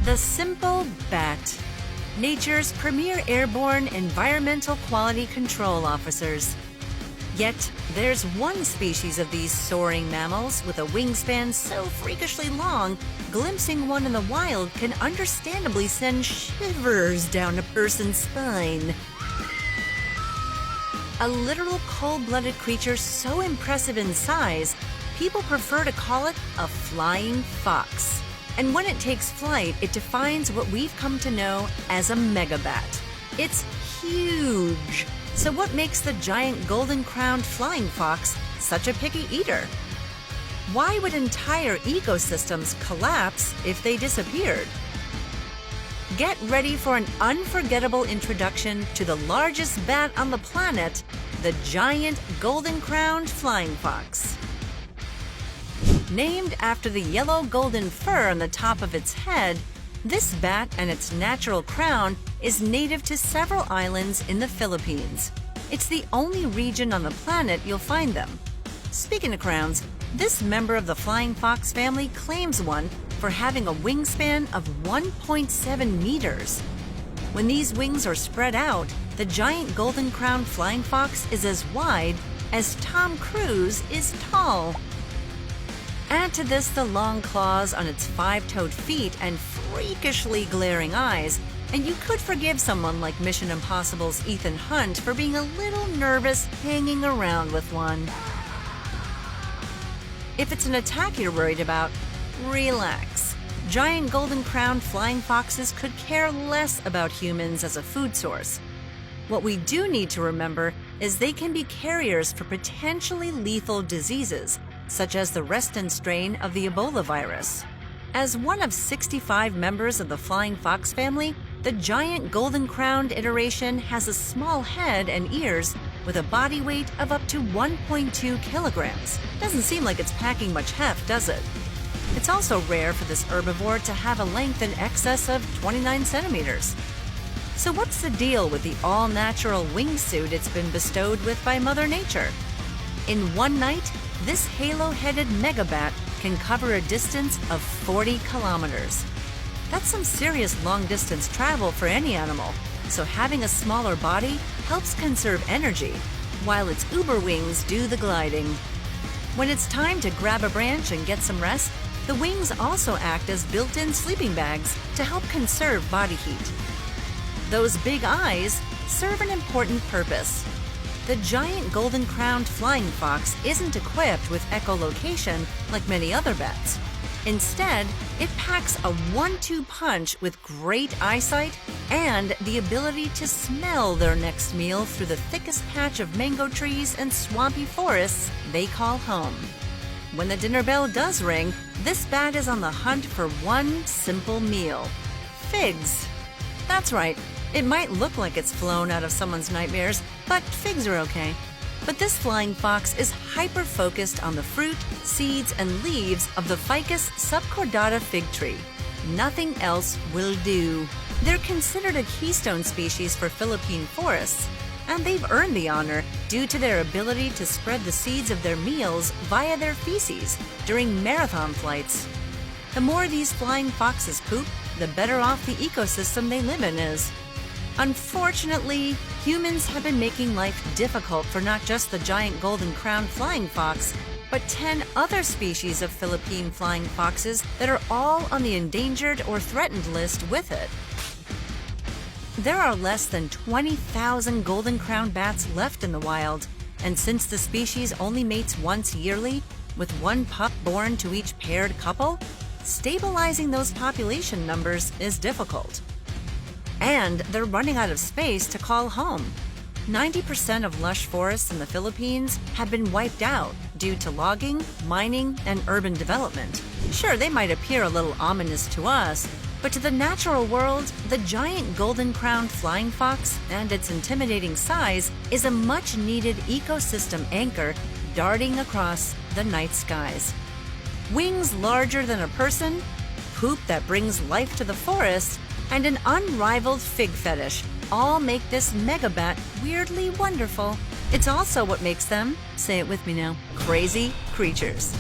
The simple bat, nature's premier airborne environmental quality control officers. Yet, there's one species of these soaring mammals with a wingspan so freakishly long, glimpsing one in the wild can understandably send shivers down a person's spine. A literal cold-blooded creature so impressive in size, people prefer to call it a flying fox. And when it takes flight, it defines what we've come to know as a megabat. It's huge. So what makes the giant golden-crowned flying fox such a picky eater? Why would entire ecosystems collapse if they disappeared? Get ready for an unforgettable introduction to the largest bat on the planet, the giant golden-crowned flying fox. Named after the yellow golden fur on the top of its head, this bat and its natural crown is native to several islands in the Philippines. It's the only region on the planet you'll find them. Speaking of crowns, this member of the flying fox family claims one for having a wingspan of 1.7 meters. When these wings are spread out, the giant golden-crowned flying fox is as wide as Tom Cruise is tall. Add to this the long claws on its five-toed feet and freakishly glaring eyes, and you could forgive someone like Mission Impossible's Ethan Hunt for being a little nervous hanging around with one. If it's an attack you're worried about, relax. Giant golden-crowned flying foxes could care less about humans as a food source. What we do need to remember is they can be carriers for potentially lethal diseases, such as the Reston strain of the Ebola virus. As one of 65 members of the flying fox family, the giant golden-crowned iteration has a small head and ears with a body weight of up to 1.2 kilograms. Doesn't seem like it's packing much heft, does it? It's also rare for this herbivore to have a length in excess of 29 centimeters. So what's the deal with the all-natural wingsuit it's been bestowed with by Mother Nature? In one night, this halo-headed megabat can cover a distance of 40 kilometers. That's some serious long-distance travel for any animal, so having a smaller body helps conserve energy, while its uber wings do the gliding. When it's time to grab a branch and get some rest, the wings also act as built-in sleeping bags to help conserve body heat. Those big eyes serve an important purpose. The giant golden-crowned flying fox isn't equipped with echolocation like many other bats. Instead, it packs a 1-2 punch with great eyesight and the ability to smell their next meal through the thickest patch of mango trees and swampy forests they call home. When the dinner bell does ring, this bat is on the hunt for one simple meal: figs. That's right. It might look like it's flown out of someone's nightmares, but figs are okay. But this flying fox is hyper-focused on the fruit, seeds, and leaves of the Ficus subcordata fig tree. Nothing else will do. They're considered a keystone species for Philippine forests, and they've earned the honor due to their ability to spread the seeds of their meals via their feces during marathon flights. The more these flying foxes poop, the better off the ecosystem they live in is. Unfortunately, humans have been making life difficult for not just the giant golden-crowned flying fox, but 10 other species of Philippine flying foxes that are all on the endangered or threatened list with it. There are less than 20,000 golden-crowned bats left in the wild, and since the species only mates once yearly, with one pup born to each paired couple, stabilizing those population numbers is difficult. And they're running out of space to call home. 90% of lush forests in the Philippines have been wiped out due to logging, mining, and urban development. Sure, they might appear a little ominous to us, but to the natural world, the giant golden-crowned flying fox and its intimidating size is a much-needed ecosystem anchor darting across the night skies. Wings larger than a person, poop that brings life to the forest, and an unrivaled fig fetish all make this megabat weirdly wonderful. It's also what makes them, say it with me now, crazy creatures.